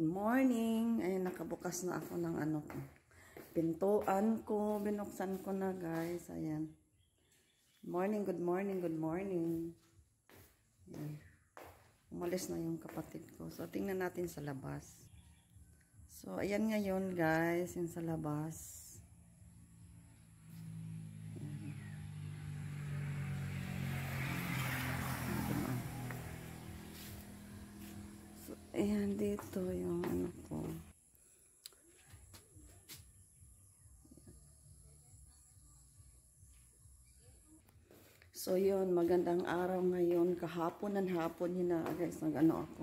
Good morning. Ay, nakabukas na ako ng ano ko. Pintuan ko. Binuksan ko na, guys. Ayan. Good morning, good morning, good morning. Ayan. Umalis na yung kapatid ko. So, tingnan natin sa labas. So, ayan ngayon, guys. Yung sa labas. Ayan, dito yung ano ko. So, yun. Magandang araw ngayon. Kahapon ng hapon yun na, guys. Nag-ano ako.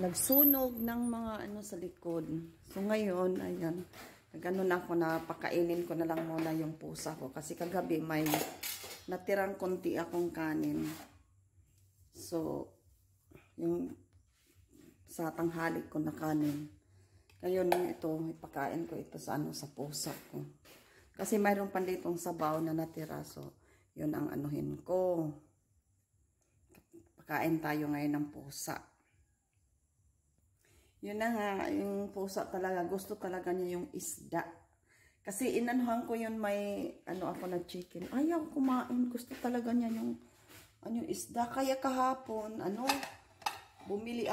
Nagsunog ng mga ano sa likod. So, ngayon, ayan. Nag-ano na ako na pakainin ko na lang muna yung pusa ko. Kasi kagabi may natirang konti akong kanin. So, yung sa tanghali ko na kanin. Ngayon ito, ipakain ko ito sa ano sa pusa ko. Kasi mayroon pa ditong sabaw na natira. So, yun ang anuhin ko. Pakain tayo ngayon ng pusa. Yun na nga, yung pusa talaga, gusto talaga niya yung isda. Kasi inanuhan ko yun may, ano ako na chicken. Ayaw kumain, gusto talaga niya yung, ano, isda. Kaya kahapon, ano, bumili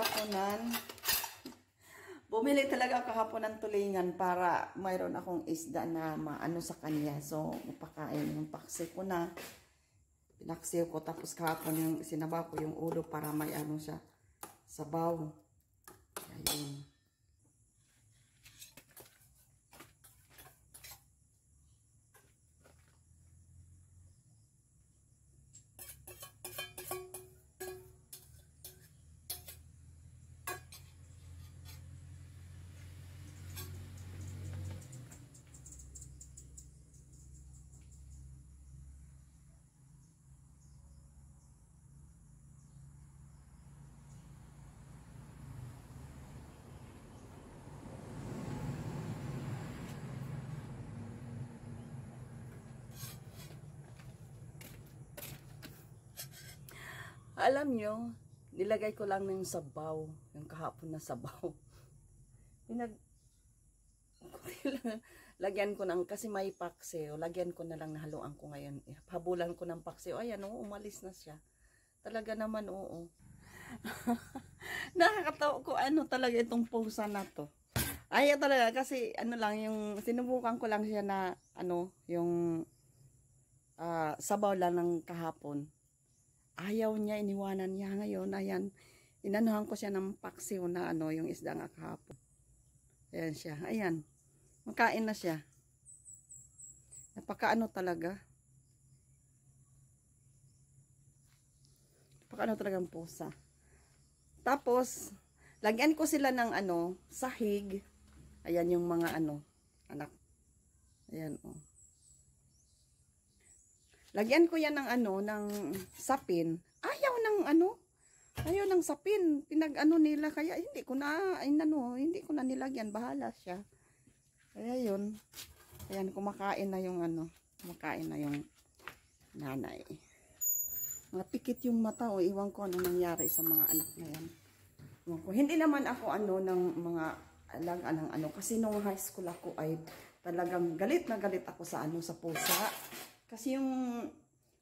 talaga kahapon ng tulingan para mayroon akong isda na maano sa kanya. So, mapakain yung paksi ko na. Pinaksiw ko. Tapos kahapon yung sinaba ko yung ulo para may ano siya. Sabaw. Ayun. Alam nyo, nilagay ko lang ng sabaw. Yung kahapon na sabaw. Lagyan ko ng, kasi may pakseo. Lagyan ko na lang, nahaluan ko ngayon. Habulan ko ng pakseo. Ayan, oo, umalis na siya. Talaga naman, oo. Nakakatawa ko, ano talaga itong pusa na to. Ayaw talaga, kasi ano lang, yung sinubukan ko lang siya na, ano, yung sabaw lang ng kahapon. Ayaw niya, iniwanan niya ngayon. Ayan, inanuhan ko siya ng paksiw na ano, yung isda nga kahapon. Ayan siya, ayan. Makain na siya. Napakaano talaga. Napakaano talagang pusa. Tapos, lagyan ko sila ng ano, sahig. Ayan yung mga ano, anak. Ayan, oh. Lagyan ko yan ng ano, ng sapin. Ayaw ng ano, ayaw ng sapin. Pinag-ano nila, kaya hindi ko na, hindi ko na nilagyan. Bahala siya. Kaya yun. Ayan, kumakain na yung ano, kumakain na yung nanay. Mga pikit yung mata, o iwan ko ano nangyari sa mga anak na yan. Iwan ko. Hindi naman ako ano, ng mga alagaan ng ano, kasi nung high school ako ay talagang galit na galit ako sa ano, sa pusa. Kasi yung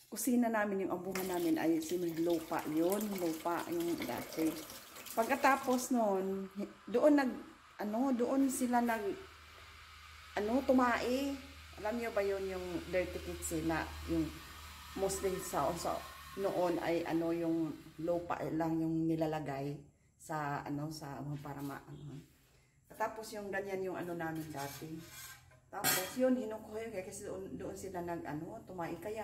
kusina namin, yung abuhan namin ay lupa yun. Lupa yung dati. Pagkatapos noon, doon sila tumae. Alam niyo ba yun yung dirty kitchen na yung mostly sa noon ay ano yung lupa lang yung nilalagay sa ano sa para tapos yung ganyan yung ano namin dati. Tapos yun, hinukuha kasi doon sila tumae. Kaya,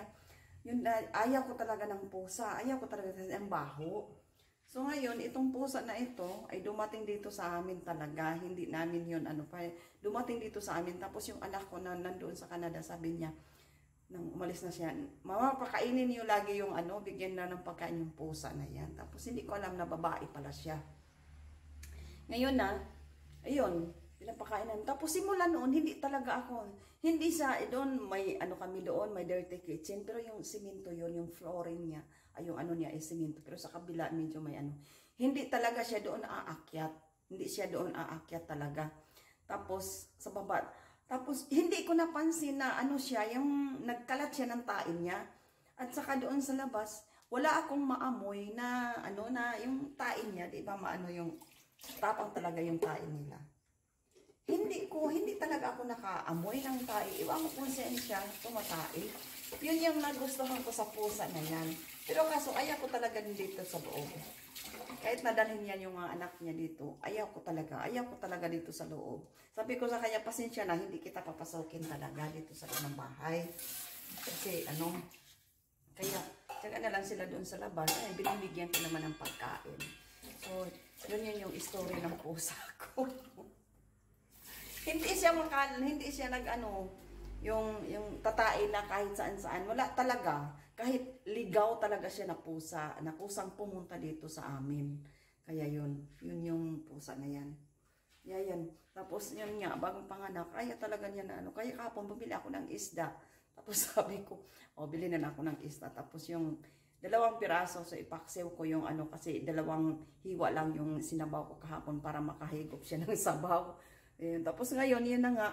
yun, ayaw ko talaga ng pusa. Ayaw ko talaga ng baho. So ngayon, itong pusa na ito, ay dumating dito sa amin talaga. Hindi namin yun, dumating dito sa amin. Tapos yung anak ko na nandoon sa Canada, sabi niya, nang umalis na siya, mama, pakainin niyo lagi yung bigyan na ng pagkain yung pusa na yan. Tapos hindi ko alam na babae pala siya. Ngayon ayun, pinapakainan. Tapos simula noon, hindi talaga ako. Hindi doon, may kami doon, may dirty kitchen. Pero yung simento yun, yung flooring niya, ay yung niya ay simento. Pero sa kabila, medyo may Hindi talaga siya doon aakyat. Hindi siya doon aakyat talaga. Tapos, sa baba. Tapos, hindi ko napansin na ano siya, yung nagkalat siya ng tain niya. At saka doon sa labas, wala akong maamoy na, ano, na yung tain niya, di ba, maano yung, tapang talaga yung tain nila. Hindi talaga ako nakaamoy ng tain. Iwan ko kung saan siya tumatain. Yun yung nagustuhan ko sa pusa na yan. Pero kaso, ayaw ko talaga dito sa loob. Kahit nadalhin niya yung mga anak niya dito, ayaw ko talaga dito sa loob. Sabi ko sa kanya, pasensya na, hindi kita papasokin talaga dito sa loob ng bahay. Kasi kaya, tsaka na lang sila doon sa labas, binibigyan ko naman ng pagkain. So, yun yung story ng pusa ko. Hindi siya yung tatain na kahit saan-saan. Wala talaga. Kahit ligaw talaga siya na pusa. Na pusang pumunta dito sa amin. Kaya yun yung pusa na yan. Yan. Tapos yun nga, bagong panganak, kaya talaga niya na Kaya kahapon, bumili ako ng isda. Tapos sabi ko, bili na ako ng isda. Tapos yung 2 piraso, so ipaksiw ko yung kasi 2 hiwa lang yung sinabaw ko kahapon para makahigop siya ng sabaw. Tapos ngayon, yun na nga,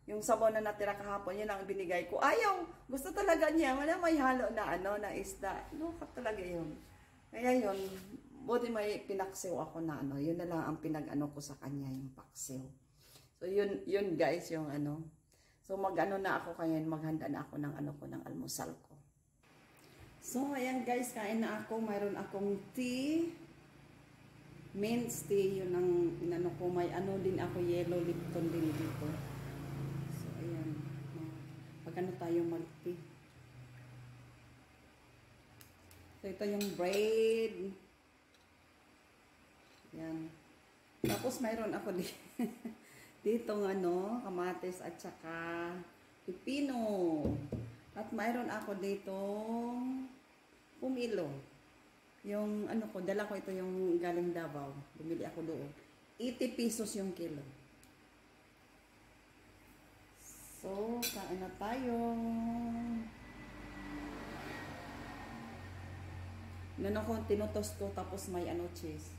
yung sabaw na natira kahapon, yun ang binigay ko. Ayaw! Gusto talaga niya. Wala may halo na na isda. Lokat talaga yun. Kaya yun, buti may pinaksiw ako na yun na lang ang pinag-ko sa kanya, yung paksiw. So yun guys, yung So na ako kaya maghanda na ako ng ng almusal ko. So ayan guys, kain na ako. Mayroon akong tea. Mint tea, yun ang ko. May din ako, yellow Lipton din dito. Ayan. Pag tayo mag-tea. So, ito yung bread. Ayan. Tapos, mayroon ako dito kamatis at saka pipino. At mayroon ako dito pumilo. Yung dala ko ito yung galing Davao. Bumili ako doon. 80 pesos yung kilo. So, kain na tayo. Tinutos ko tapos may cheese.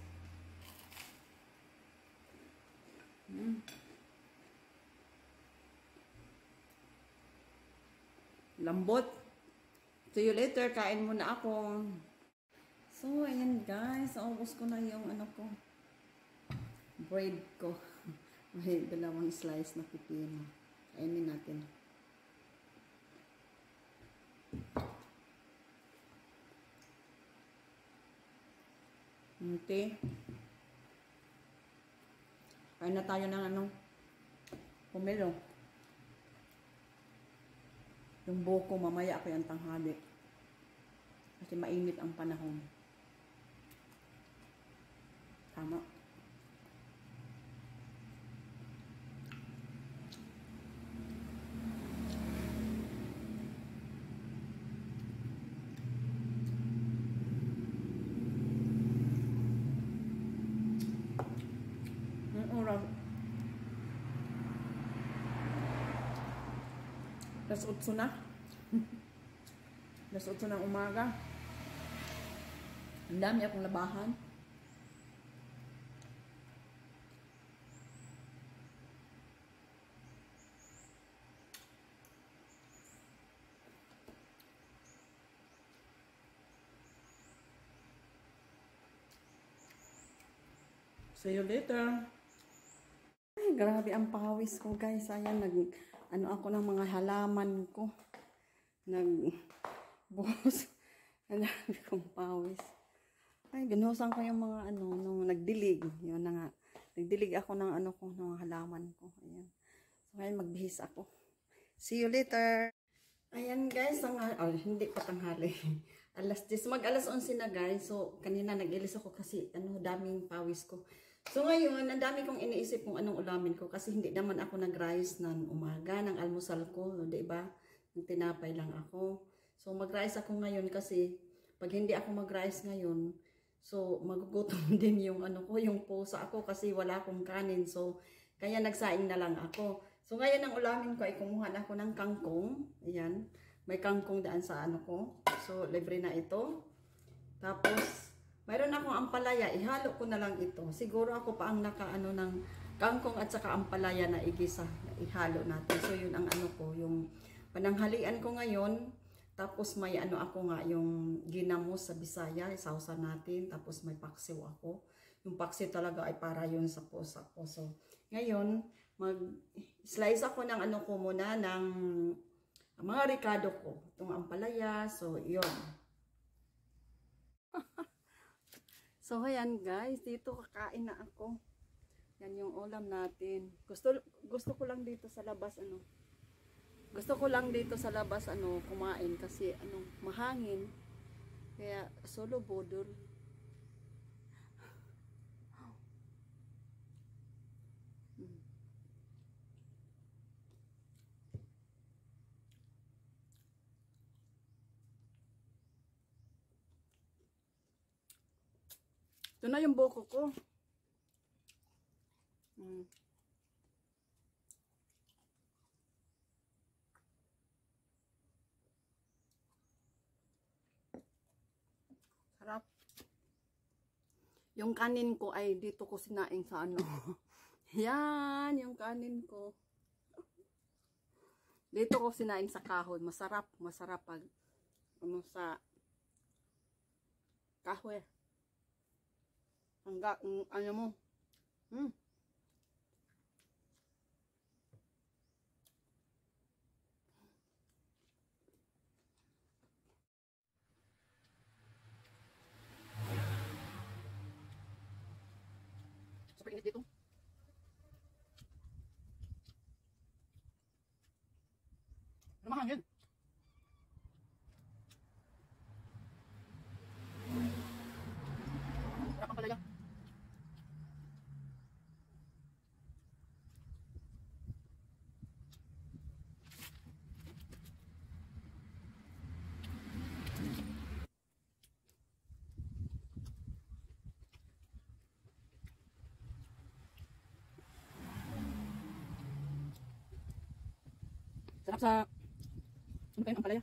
Lambot. See you later. Kain muna ako. So, ayan guys. Naubos ko na yung bread ko. May 2 slice na pipino. Kainin natin. Okay. Kain na tayo ng pumelo. Yung buko, mamaya ako yung tanghali. Kasi mainit ang panahon. Tama. Alas 8 na. Alas 8 ng umaga. Ang dami akong labahan. See you later. Ay, grabe ang pawis ko guys. Ayan, ako ng mga halaman ko. Nagbuhos. Ang dami kong pawis. Ay, binuhusan ko yung mga nung nagdilig. Yun na nga. Nagdilig ako ng ng halaman ko. Ayan. So, ngayon magbihis ako. See you later. Ayan guys, hindi pa tanghali. Alas 10. Mag-alas 11 na guys. So, kanina nag-ilis ako kasi daming pawis ko. So ngayon, ang dami kong iniisip kung anong ulamin ko kasi hindi naman ako nag-rice ng umaga, ng almusal ko, di ba? Tinapay lang ako. So mag-rice ako ngayon kasi pag hindi ako mag-rice ngayon, so magugutom din yung yung pusa ako kasi wala akong kanin. So kaya nagsaing na lang ako. So ngayon ang ulamin ko ay kumuha na ako ng kangkong. Ayan. May kangkong daan sa ko. So libre na ito. Tapos Mayroon akong ampalaya, ihalo ko na lang ito. Siguro ako pa ang nakaano ng kangkong at saka ampalaya na igisa, na ihalo natin. So yun ang ano ko, yung pananghalian ko ngayon. Tapos may ano ako nga, yung ginamos sa Bisaya, isawsa natin. Tapos may paksiw ako. Yung paksiw talaga ay para yun sa puso. So ngayon, mag-slice ako ng ano ko muna, ng mga ricado ko. Itong ampalaya, so yun. So, ayan guys, dito kakain na ako. Yan yung ulam natin. Gusto ko lang dito sa labas, Gusto ko lang dito sa labas, kumain kasi, mahangin. Kaya, solo bodol. Ito na yung buko ko. Sarap. Yung kanin ko ay dito ko sinaing sa Yan, yung kanin ko. Dito ko sinaing sa kahoy. Masarap pag sa kahoy. Hanggang ano mo. Super init dito. Mahangin. Sarap ang palaya. Sarap sa ano pa yun, ang palaya.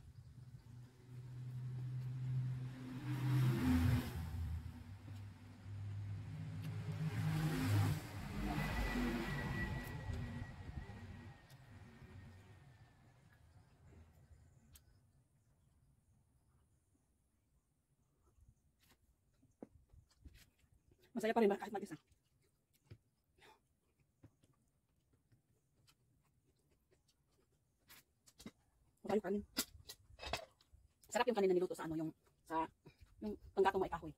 Masaya pa rin kahit mag-isa. Matayo kanin. Sarap yung kanin na niluto sa yung panggatong may kahoy.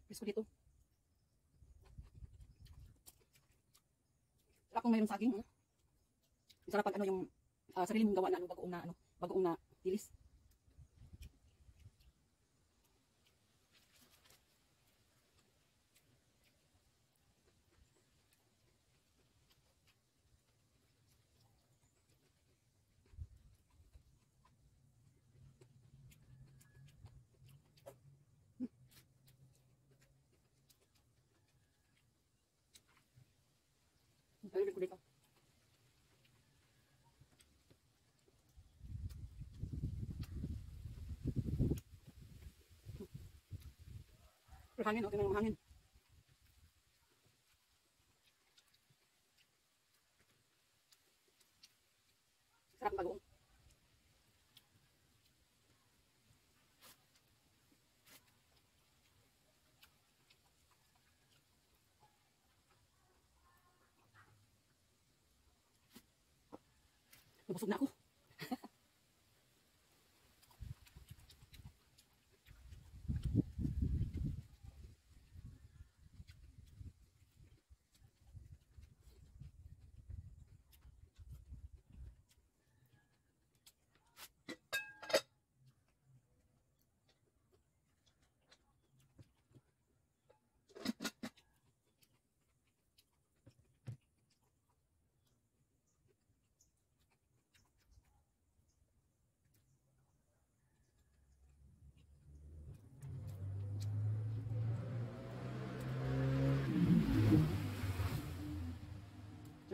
Gusto dito. Sarap kung mayroong saging. Sarap pag yung sarili mong gawa na bagoong na dilis. Ayun ko dito. Hangin, okay na yung hangin. Sarap ang bagoong. Nabusog na ako.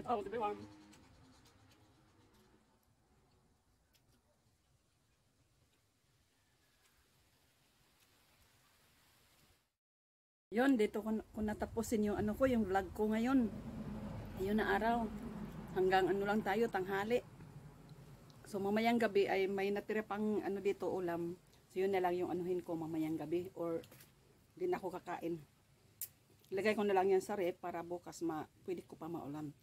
Ito, everyone. Yun, dito ko natapusin yung ano ko, yung vlog ko ngayon. Ayun na araw. Hanggang ano lang tayo, tanghali. So mamayang gabi ay may natira pang ano dito ulam. So yun na lang yung anuhin ko mamayang gabi or hindi na ako kakain. Ilagay ko na lang yan sa ref para bukas pwede ko pa maulam.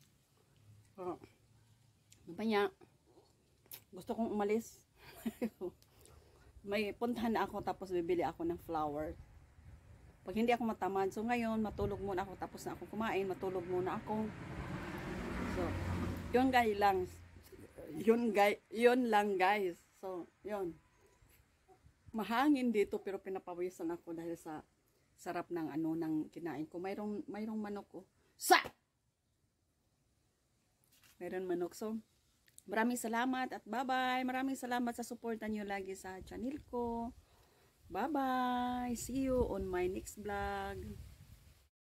So, mamaya, gusto kong umalis. May puntahan na ako tapos bibili ako ng flour. Pag hindi ako matamad, so ngayon matulog muna ako tapos na ako kumain, matulog muna ako. So, yun guys lang. Yun lang guys. So, yun. Mahangin dito pero pinapawisan ako dahil sa sarap ng ano ng kinain ko. Mayroong manok ko. Mayroong manok. So, maraming salamat at bye-bye. Maraming salamat sa suporta niyo lagi sa channel ko. Bye-bye. See you on my next vlog.